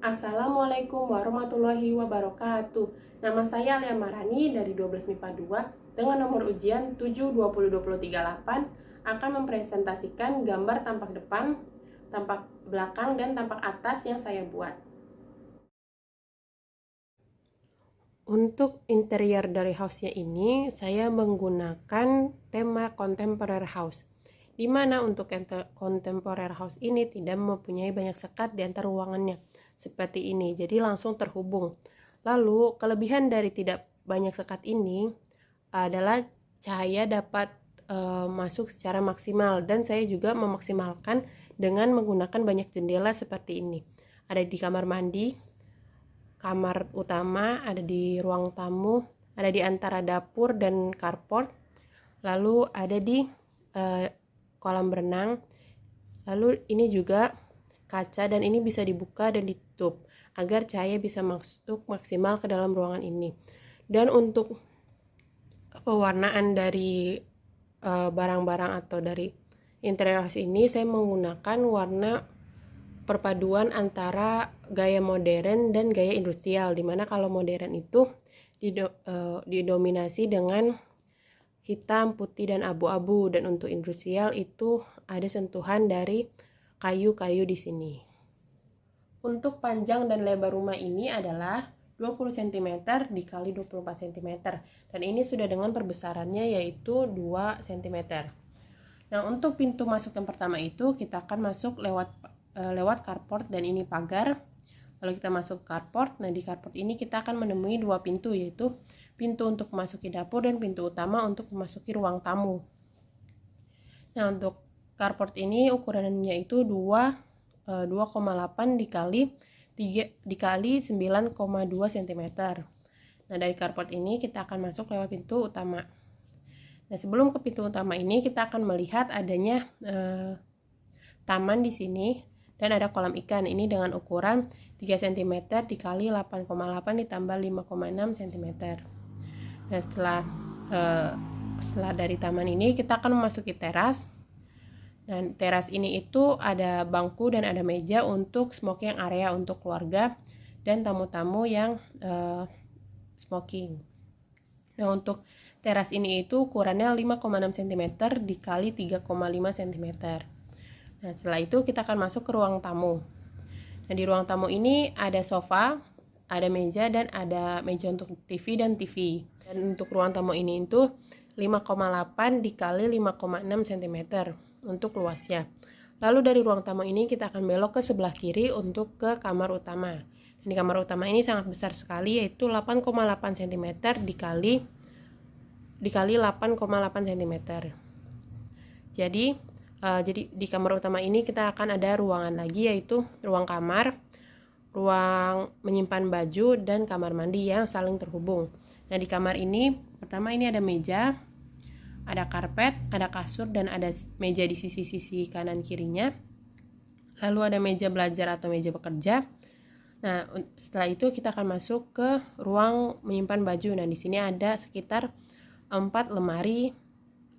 Assalamualaikum warahmatullahi wabarakatuh. Nama saya Alia Marani dari 12 MIPA 2 dengan nomor ujian 7-20-2038 akan mempresentasikan gambar tampak depan, tampak belakang, dan tampak atas yang saya buat. Untuk interior dari house-nya ini, saya menggunakan tema contemporary house, di mana untuk contemporary house ini tidak mempunyai banyak sekat di antara ruangannya, seperti ini, jadi langsung terhubung. Lalu, kelebihan dari tidak banyak sekat ini adalah cahaya dapat masuk secara maksimal, dan saya juga memaksimalkan dengan menggunakan banyak jendela seperti ini. Ada di kamar mandi, kamar utama, ada di ruang tamu, ada di antara dapur dan carport, lalu ada di kolam berenang. Lalu ini juga kaca, dan ini bisa dibuka dan ditutup agar cahaya bisa masuk maksimal ke dalam ruangan ini. Dan untuk pewarnaan dari barang-barang atau dari interior house ini, saya menggunakan warna perpaduan antara gaya modern dan gaya industrial, dimana kalau modern itu didominasi dengan hitam, putih, dan abu-abu, dan untuk industrial itu ada sentuhan dari kayu-kayu di sini. Untuk panjang dan lebar rumah ini adalah 20 cm dikali 24 cm, dan ini sudah dengan perbesarannya yaitu 2 cm. Nah, untuk pintu masuk yang pertama itu kita akan masuk lewat carport, dan ini pagar. Lalu kita masuk carport. Nah, di carport ini kita akan menemui dua pintu, yaitu pintu untuk memasuki dapur dan pintu utama untuk memasuki ruang tamu. Nah, untuk carport ini ukurannya itu 2,8 dikali 9,2 cm. Nah, dari carport ini kita akan masuk lewat pintu utama. Nah, sebelum ke pintu utama ini kita akan melihat adanya taman di sini, dan ada kolam ikan ini dengan ukuran 3 cm dikali 8,8 ditambah 5,6 cm. Nah, setelah dari taman ini kita akan memasuki teras. Dan teras ini itu ada bangku dan ada meja untuk smoking area untuk keluarga dan tamu-tamu yang smoking. Nah, untuk teras ini itu ukurannya 5,6 cm dikali 3,5 cm. Nah, setelah itu kita akan masuk ke ruang tamu. Nah, di ruang tamu ini ada sofa, ada meja, dan ada meja untuk TV dan TV. Dan untuk ruang tamu ini itu 5,8 dikali 5,6 cm untuk luasnya. Lalu dari ruang tamu ini kita akan belok ke sebelah kiri untuk ke kamar utama. Dan di kamar utama ini sangat besar sekali, yaitu 8,8 cm dikali 8,8 cm. Jadi di kamar utama ini kita akan ada ruangan lagi, yaitu ruang kamar, ruang menyimpan baju, dan kamar mandi yang saling terhubung. Nah, di kamar ini pertama ini ada meja, ada karpet, ada kasur, dan ada meja di sisi-sisi kanan kirinya. Lalu ada meja belajar atau meja bekerja. Nah, setelah itu kita akan masuk ke ruang menyimpan baju. Nah, di sini ada sekitar 4 lemari.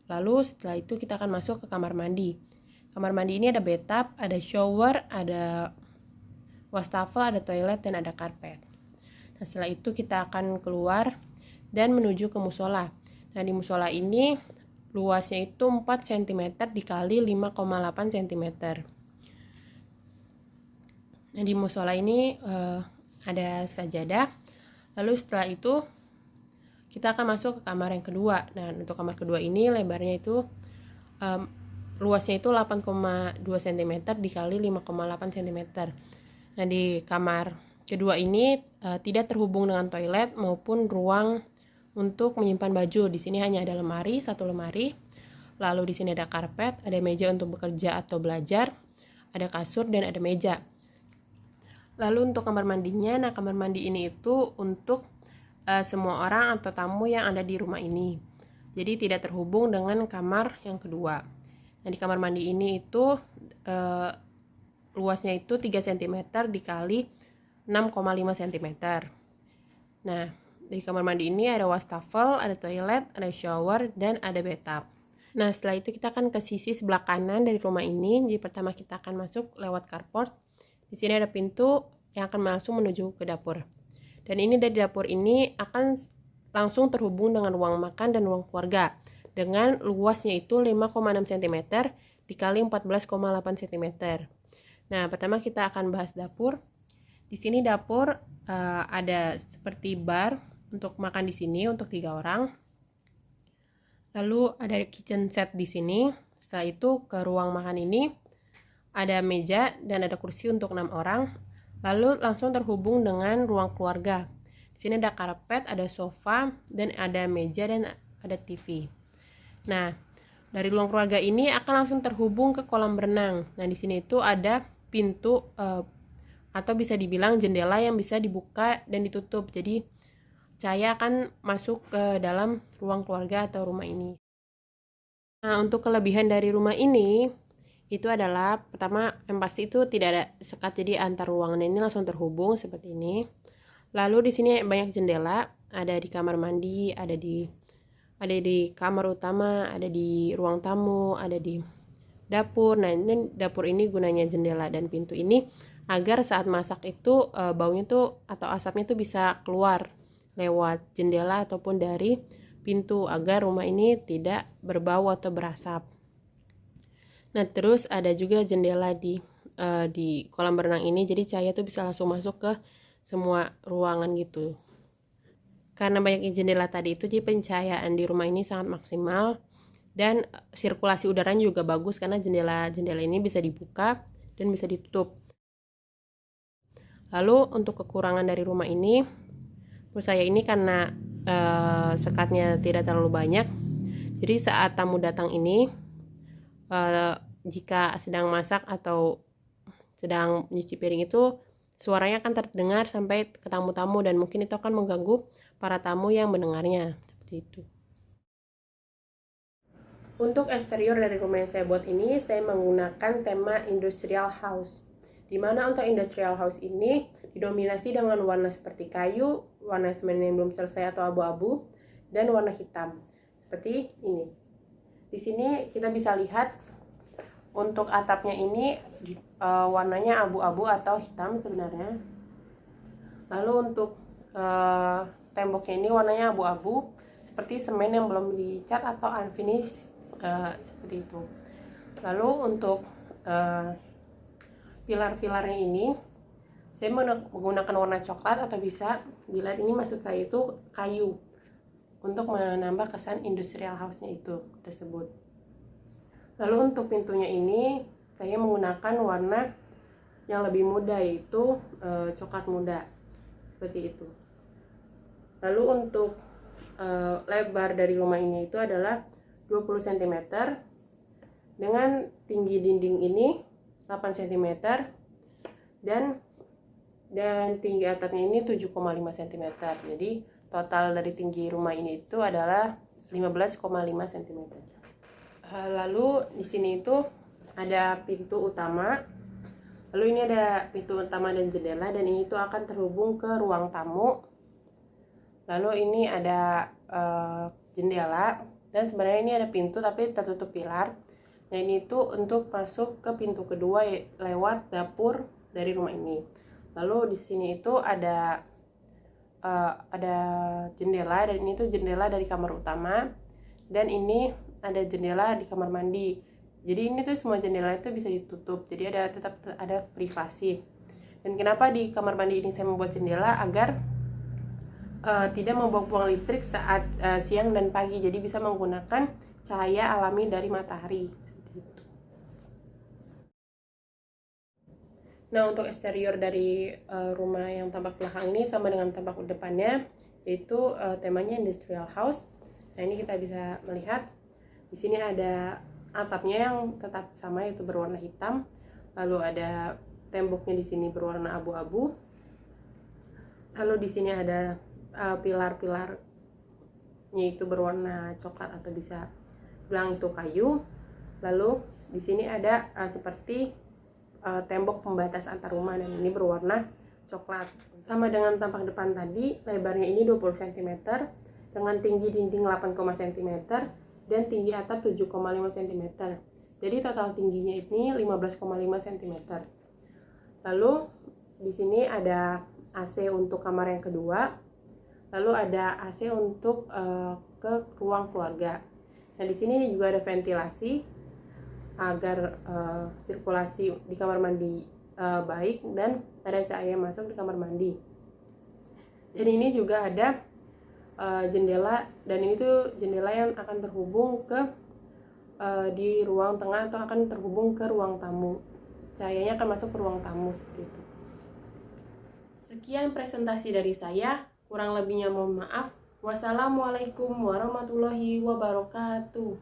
Lalu setelah itu kita akan masuk ke kamar mandi. Kamar mandi ini ada bathtub, ada shower, ada wastafel, ada toilet, dan ada karpet. Nah, setelah itu kita akan keluar dan menuju ke musola. Nah, di musola ini luasnya itu 4 cm dikali 5,8 cm. Nah, di musola ini ada sajadah. Lalu setelah itu kita akan masuk ke kamar yang kedua. Nah, untuk kamar kedua ini lebarnya itu luasnya itu 8,2 cm dikali 5,8 cm. Nah, di kamar kedua ini tidak terhubung dengan toilet maupun ruang untuk menyimpan baju. Di sini hanya ada lemari, satu lemari. Lalu di sini ada karpet, ada meja untuk bekerja atau belajar, ada kasur, dan ada meja. Lalu untuk kamar mandinya, nah kamar mandi ini itu untuk semua orang atau tamu yang ada di rumah ini. Jadi tidak terhubung dengan kamar yang kedua. Nah, di kamar mandi ini itu luasnya itu 3 cm dikali 6,5 cm. Nah, di kamar mandi ini ada wastafel, ada toilet, ada shower, dan ada bathtub. Nah, setelah itu kita akan ke sisi sebelah kanan dari rumah ini. Jadi pertama kita akan masuk lewat carport. Di sini ada pintu yang akan langsung menuju ke dapur. Dan ini dari dapur ini akan langsung terhubung dengan ruang makan dan ruang keluarga dengan luasnya itu 5,6 cm dikali 14,8 cm. Nah, pertama kita akan bahas dapur. Di sini dapur ada seperti bar untuk makan di sini untuk 3 orang. Lalu ada kitchen set di sini. Setelah itu ke ruang makan ini ada meja dan ada kursi untuk 6 orang. Lalu langsung terhubung dengan ruang keluarga. Di sini ada karpet, ada sofa, dan ada meja dan ada TV. Nah, dari ruang keluarga ini akan langsung terhubung ke kolam renang. Nah, di sini itu ada pintu atau bisa dibilang jendela yang bisa dibuka dan ditutup. Jadi cahaya akan masuk ke dalam ruang keluarga atau rumah ini. Nah, untuk kelebihan dari rumah ini itu adalah pertama yang pasti itu tidak ada sekat, jadi antar ruangan ini langsung terhubung seperti ini. Lalu di sini banyak jendela, ada di kamar mandi, ada di kamar utama, ada di ruang tamu, ada di dapur. Nah, ini dapur ini gunanya jendela dan pintu ini agar saat masak itu baunya tuh atau asapnya tuh bisa keluar lewat jendela ataupun dari pintu agar rumah ini tidak berbau atau berasap. Nah, terus ada juga jendela di kolam renang ini, jadi cahaya tuh bisa langsung masuk ke semua ruangan gitu. Karena banyaknya jendela tadi itu, jadi pencahayaan di rumah ini sangat maksimal dan sirkulasi udaranya juga bagus karena jendela ini bisa dibuka dan bisa ditutup. Lalu untuk kekurangan dari rumah ini, menurut saya ini karena sekatnya tidak terlalu banyak. Jadi saat tamu datang ini, jika sedang masak atau sedang mencuci piring itu, suaranya akan terdengar sampai ke tamu-tamu dan mungkin itu akan mengganggu para tamu yang mendengarnya. Seperti itu. Untuk eksterior dari rumah yang saya buat ini, saya menggunakan tema industrial house. Di mana untuk industrial house ini didominasi dengan warna seperti kayu, warna semen yang belum selesai atau abu-abu, dan warna hitam. Seperti ini. Di sini kita bisa lihat untuk atapnya ini warnanya abu-abu atau hitam sebenarnya. Lalu untuk temboknya ini warnanya abu-abu seperti semen yang belum dicat atau unfinished, seperti itu. Lalu untuk pilar-pilarnya ini saya menggunakan warna coklat atau bisa dilihat ini maksud saya itu kayu untuk menambah kesan industrial house-nya itu tersebut. Lalu untuk pintunya ini saya menggunakan warna yang lebih muda, yaitu coklat muda seperti itu. Lalu untuk lebar dari rumah ini itu adalah 20 cm dengan tinggi dinding ini 8 cm dan tinggi atapnya ini 7,5 cm. Jadi total dari tinggi rumah ini itu adalah 15,5 cm. Lalu di sini itu ada pintu utama. Lalu ini ada pintu utama dan jendela, dan ini tuh akan terhubung ke ruang tamu. Lalu ini ada jendela, dan sebenarnya ini ada pintu tapi tertutup pilar. Nah, ini tuh untuk masuk ke pintu kedua lewat dapur dari rumah ini. Lalu di sini itu ada jendela, dan ini tuh jendela dari kamar utama, dan ini ada jendela di kamar mandi. Jadi ini tuh semua jendela itu bisa ditutup, jadi tetap ada privasi. Dan kenapa di kamar mandi ini saya membuat jendela agar tidak membuang-buang listrik saat siang dan pagi, jadi bisa menggunakan cahaya alami dari matahari. Nah, untuk eksterior dari rumah yang tampak belakang ini sama dengan tampak depannya, yaitu temanya industrial house. Nah, ini kita bisa melihat di sini ada atapnya yang tetap sama, yaitu berwarna hitam. Lalu ada temboknya di sini berwarna abu-abu. Lalu di sini ada pilar-pilarnya itu berwarna coklat atau bisa bilang itu kayu. Lalu di sini ada seperti tembok pembatas antar rumah, dan ini berwarna coklat. Sama dengan tampak depan tadi, lebarnya ini 20 cm dengan tinggi dinding 8, cm dan tinggi atap 7,5 cm. Jadi total tingginya ini 15,5 cm. Lalu di sini ada AC untuk kamar yang kedua, lalu ada AC untuk ke ruang keluarga. Nah, di sini juga ada ventilasi agar sirkulasi di kamar mandi baik dan ada cahaya masuk di kamar mandi. Dan ini juga ada jendela, dan ini tuh jendela yang akan terhubung ke di ruang tengah atau akan terhubung ke ruang tamu. Cahayanya akan masuk ke ruang tamu seperti itu. Sekian presentasi dari saya, kurang lebihnya mohon maaf. Wassalamualaikum warahmatullahi wabarakatuh.